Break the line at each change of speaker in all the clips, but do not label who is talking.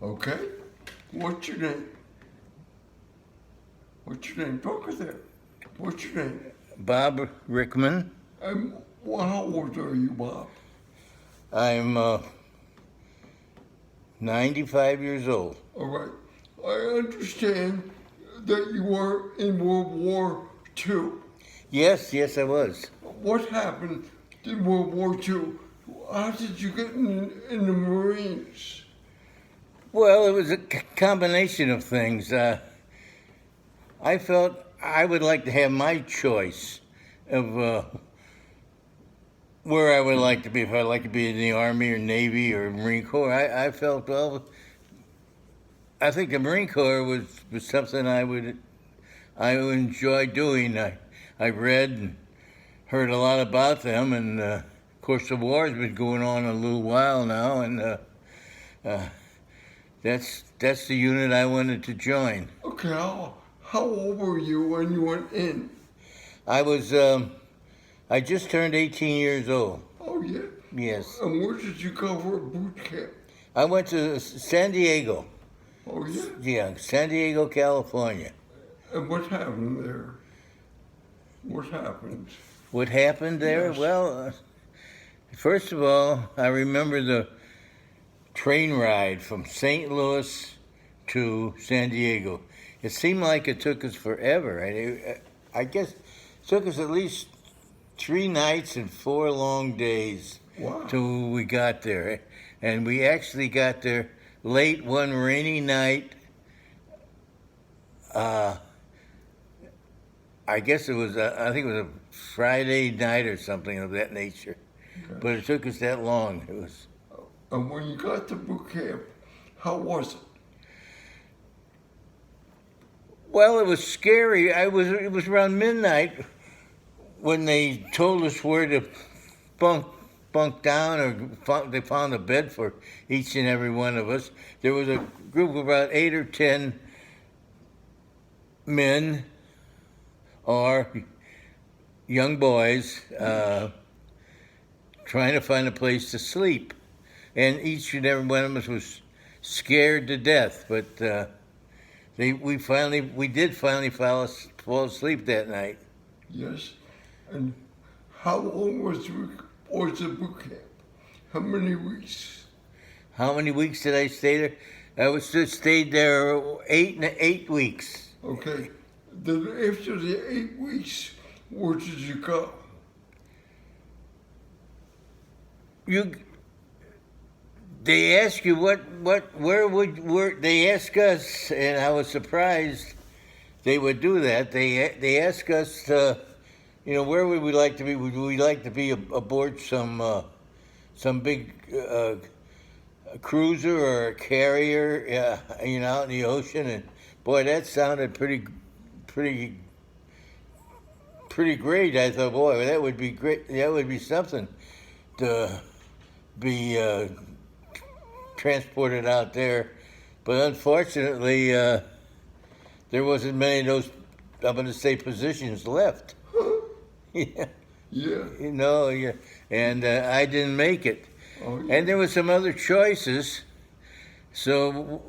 Okay. What's your name? What's your name? Talk with there. What's your name?
Bob Rickman.
And how old are you, Bob?
I'm 95 years old.
All right. I understand that you were in World War II.
Yes, I was.
What happened in World War II? How did you get in the Marines?
Well, it was a combination of things. I felt I would like to have my choice of where I would like to be. If I'd like to be in the Army or Navy or Marine Corps, I felt, well, I think the Marine Corps was something I would enjoy doing. I read and heard a lot about them, and of course the war's been going on a little while now, and that's the unit I wanted to join.
Okay, how old were you when you went in?
I was I just turned 18 years old.
Oh, yeah.
Yes,
And where did you go for boot camp?
I went to San Diego.
Oh, yeah.
Yeah, San Diego, California.
And what happened there? What happened?
What happened there?
Yes.
Well, first of all, I remember the train ride from St. Louis to San Diego. It seemed like it took us forever. I guess it took us at least 3 nights and 4 long days
Wow.
till we got there. And we actually got there late one rainy night. Uh, I guess it was, I think it was a Friday night or something of that nature.
Okay.
But it took us that long. It was,
And when you got to boot camp, how was it?
well, it was scary. It was around midnight when they told us where to bunk down, or they found a bed for each and every one of us. There was a group of about 8 or 10 men or young boys trying to find a place to sleep, and each and every one of us was scared to death. But we did finally fall asleep that night.
Yes. And how long was the boot camp? How many weeks?
How many weeks did I stay there? I was just stayed there 8 weeks.
Okay. Then after the 8 weeks, where did you go?
They ask you where they ask us, and I was surprised they would do that. They ask us, where would we like to be? Would we like to be aboard some big cruiser or a carrier, out in the ocean? And boy, that sounded pretty great. I thought, boy, that would be great. That would be something to be transported out there. But unfortunately, there wasn't many of those, I'm going to say, positions left. Yeah.
Yeah.
Yeah. And I didn't make it.
Oh, yeah.
And there were some other choices. So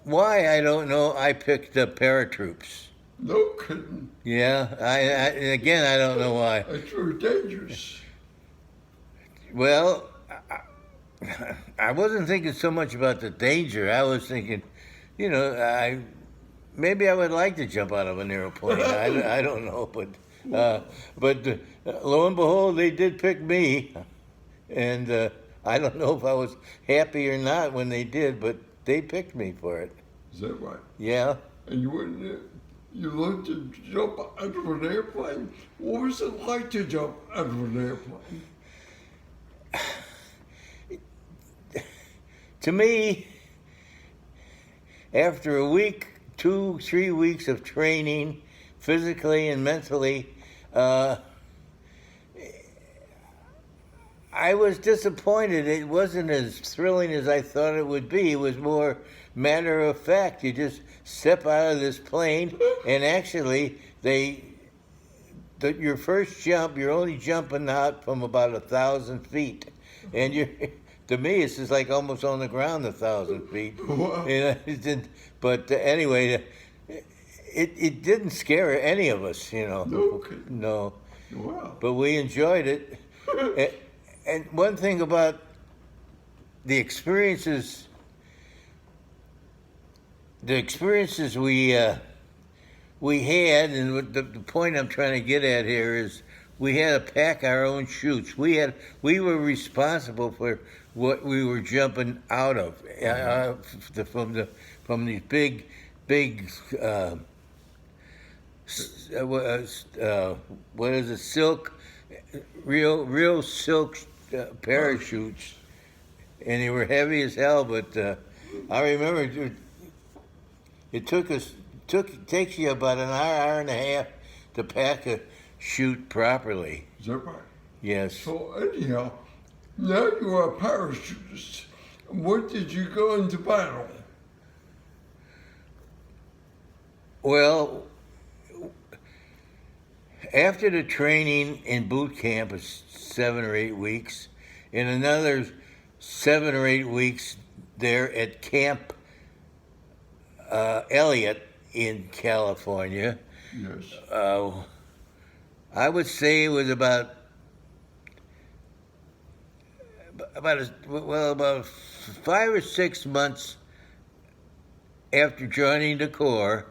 why, I don't know, I picked paratroops.
No kidding.
Yeah, again, I don't know why.
That's very dangerous.
Well, I wasn't thinking so much about the danger. I was thinking, maybe I would like to jump out of an airplane. I don't know, but lo and behold, they did pick me, and I don't know if I was happy or not when they did, but they picked me for it.
Is that right?
Yeah.
And you went there, you learned to jump out of an airplane. What was it like to jump out of an airplane?
To me, after a week, 2, 3 weeks of training, physically and mentally, I was disappointed. It wasn't as thrilling as I thought it would be. It was more matter of fact. You just step out of this plane, and actually, your first jump, you're only jumping out from about 1,000 feet, and to me, it's just like almost on the ground 1,000 feet.
Wow.
You know, it didn't, but anyway, it didn't scare any of us, you know.
No kidding.
No,
Wow.
but we enjoyed it. And one thing about the experiences we had, and what the point I'm trying to get at here is, we had to pack our own chutes. We were responsible for what we were jumping out of from these big what is it, silk, real silk parachutes, and they were heavy as hell. But I remember it takes you about an hour and a half to pack a chute properly.
Is that right?
Yes.
So anyhow, now you are a parachutist. What did you go into battle?
Well, after the training in boot camp of 7 or 8 weeks, and another 7 or 8 weeks there at Camp Elliott in California,
Yes.
I would say it was about 5 or 6 months after joining the Corps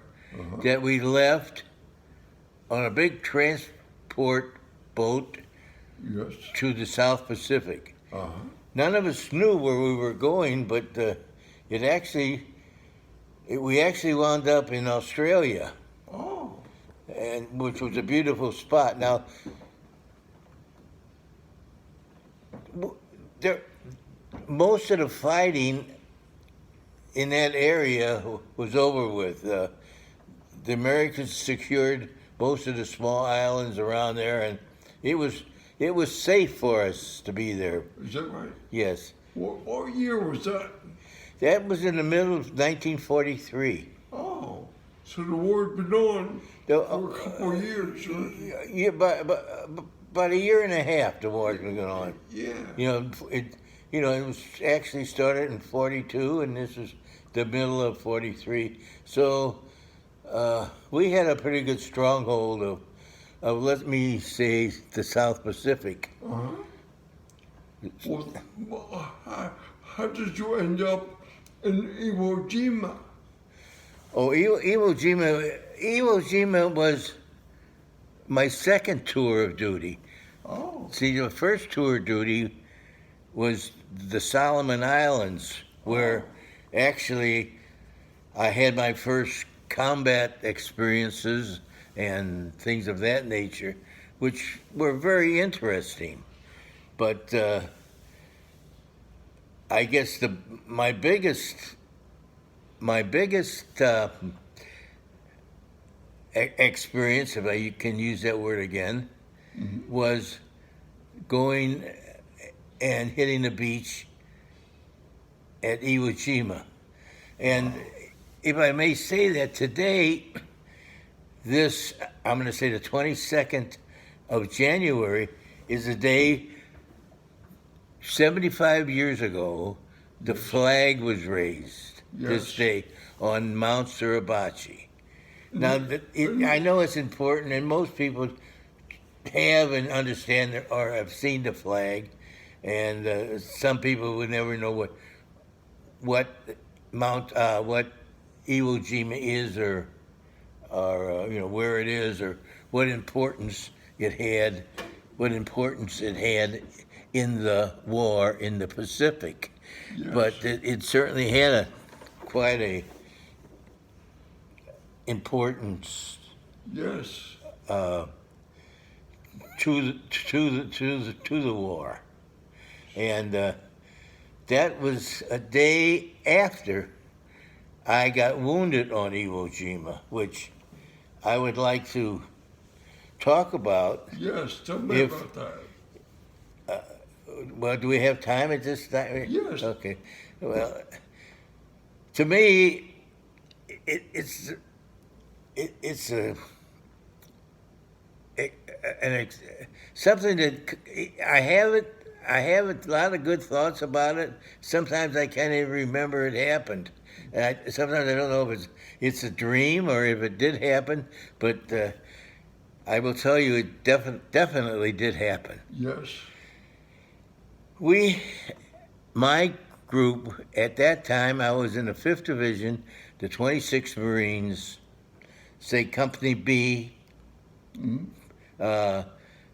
that we left on a big transport boat
Yes.
to the South Pacific.
Uh-huh.
None of us knew where we were going, but we actually wound up in Australia,
Oh.
and which was a beautiful spot. Now, most of the fighting in that area was over with. The Americans secured most of the small islands around there, and it was safe for us to be there.
Is that right?
Yes,
What year was that?
that was in the middle of 1943.
Oh. So the war had been on
The-
for a couple of years, huh?
Yeah, about a year and a half the war's been going on.
Yeah.
It was actually started in 42, and this was the middle of 43. So we had a pretty good stronghold of let me say, the South Pacific.
Uh-huh. Well, how did you end up in Iwo Jima?
Oh, Iwo Jima was my second tour of duty.
Oh.
See, the first tour of duty was the Solomon Islands, where actually I had my first combat experiences and things of that nature, which were very interesting. But I guess my biggest experience, if I can use that word again, was going and hitting the beach at Iwo Jima. And if I may say that today, I'm going to say the 22nd of January, is the day 75 years ago the flag was raised. This
Yes.
day on Mount Suribachi. Now, I know it's important, and most people have and understand or have seen the flag, and some people would never know what Iwo Jima is, or where it is, or what importance it had in the war in the Pacific.
Yes.
But it certainly had quite a importance
Yes.
to the war, and that was a day after I got wounded on Iwo Jima, which I would like to talk about.
Yes. Tell me
If-
about that.
Well, do we have time at this time?
Yes.
Okay. Well, to me, it's something that I have a lot of good thoughts about it. Sometimes I can't even remember it happened. Sometimes I don't know if it's a dream or if it did happen, but I will tell you it definitely did happen.
Yes.
My group, at that time, I was in the 5th Division, the 26th Marines, say Company B,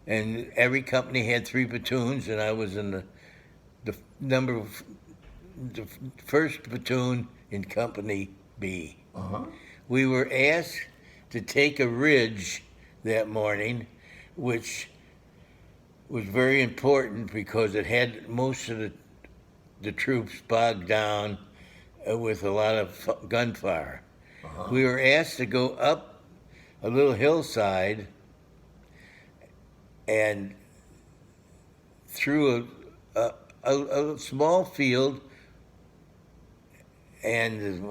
and every company had 3 platoons, and I was in the first platoon in Company B.
Uh-huh.
We were asked to take a ridge that morning, which was very important because it had most of the troops bogged down with a lot of gunfire.
Uh-huh.
We were asked to go up a little hillside and through a small field and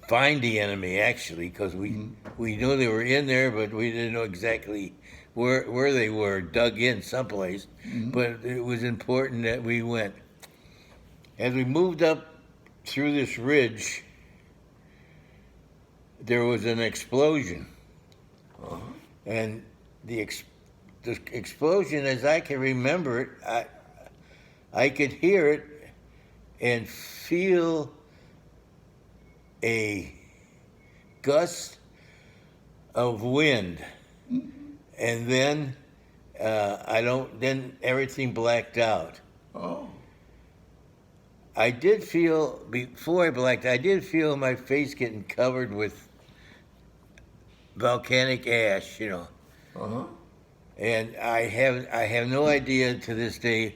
find the enemy, actually, because we knew they were in there, but we didn't know exactly where they were, dug in someplace. But it was important that we went. As we moved up through this ridge, there was an explosion.
Uh-huh.
And the explosion, as I can remember it, I could hear it and feel a gust of wind, and then then everything blacked out.
Oh.
I did feel, before I blacked, I did feel my face getting covered with volcanic ash,
Uh-huh.
and I have no idea to this day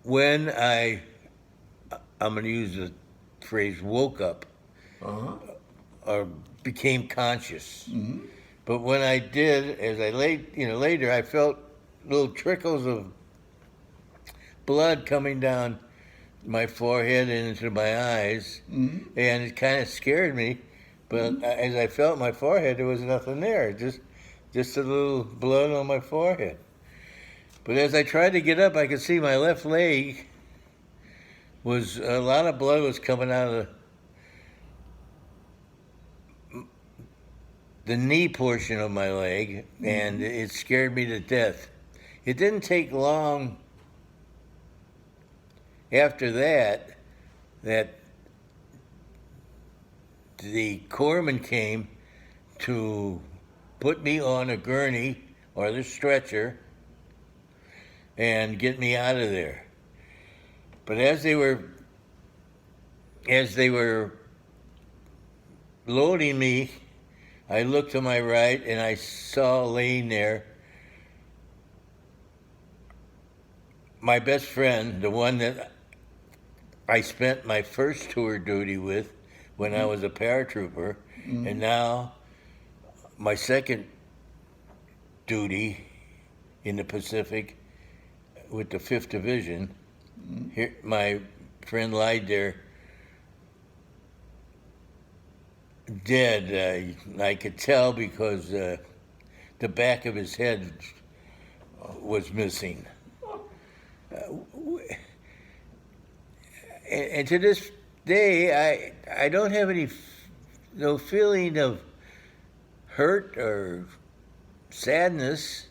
when I'm going to use the phrase woke up
Uh-huh.
or became conscious.
Mm-hmm.
But when I did, as I later, I felt little trickles of blood coming down my forehead and into my eyes, and it kind of scared me. But as I felt my forehead, there was nothing there, just a little blood on my forehead. But as I tried to get up, I could see my left leg was a lot of blood was coming out of the knee portion of my leg, and it scared me to death. It didn't take long after that the corpsman came to put me on a gurney or the stretcher and get me out of there. But as they were loading me, I looked to my right and I saw laying there my best friend, the one that I spent my first tour duty with when I was a paratrooper, and now my second duty in the Pacific with the 5th Division. Here, my friend lied there dead. I could tell because the back of his head was missing. And to this day, I don't have no feeling of hurt or sadness.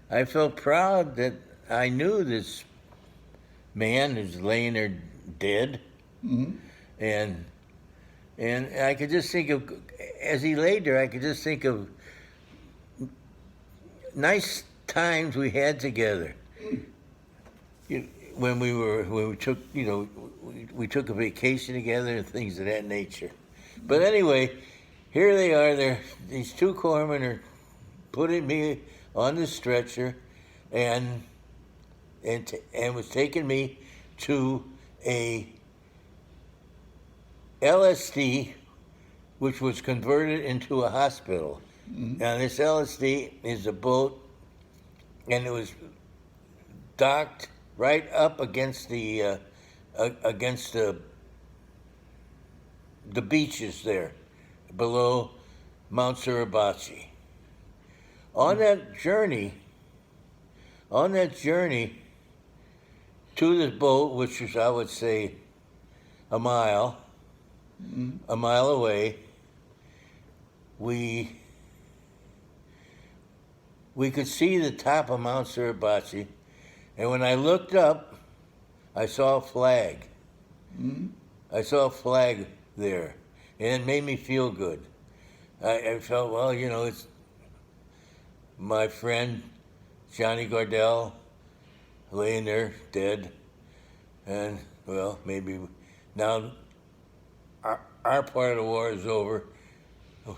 I felt proud that I knew this man is laying there dead, and I could just think of, as he laid there, I could just think of nice times we had together. When we took we took a vacation together and things of that nature. But anyway, here they are. These 2 corpsmen are putting me on the stretcher, and was taking me to a LSD, which was converted into a hospital. Now this LSD is a boat, and it was docked right up against the beaches there, below Mount Suribachi. On that journey to this boat, which was, I would say, a mile away, we could see the top of Mount Suribachi, and when I looked up, I saw a flag. I saw a flag there, and it made me feel good. I felt, well, you know, it's my friend Johnny Gardell laying there dead, and, well, maybe now our part of the war is over.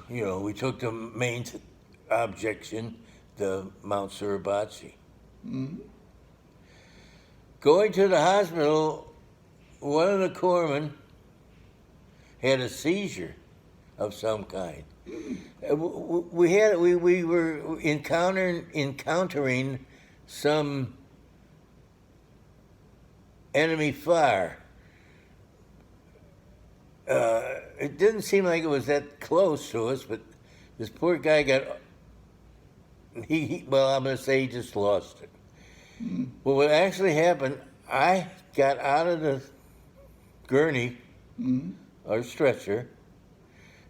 You know, we took the main objection, the Mount Suribachi. Going to the hospital, one of the corpsmen had a seizure of some kind. We were encountering some enemy fire. It didn't seem like it was that close to us, but this poor guy got. Well, I'm going to say he just lost it. Well, what actually happened, I got out of the gurney, or stretcher,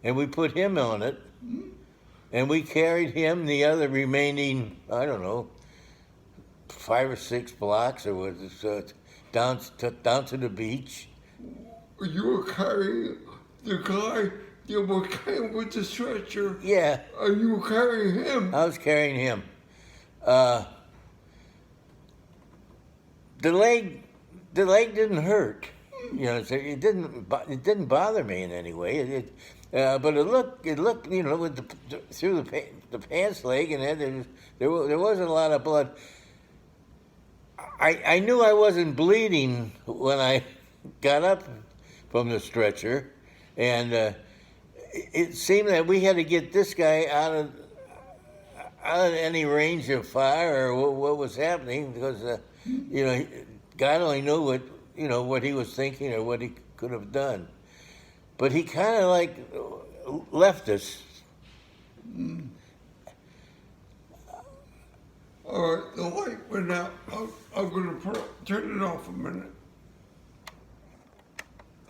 and we put him on it, and we carried him the other remaining, I don't know, 5 or 6 blocks, or was it, down to the beach.
You were carrying the guy that was carrying with the stretcher.
Yeah.
And you were carrying him.
I was carrying him. The leg didn't hurt. You know, so it didn't bother me in any way. But it looked, you know, with through the pants leg, and there wasn't a lot of blood. I knew I wasn't bleeding when I got up from the stretcher, and it seemed that we had to get this guy out of any range of fire or what was happening, because you know, God only knew what he was thinking or what he could have done. But he kind of like left us.
All right, the light went out. I'm going to turn it off a minute.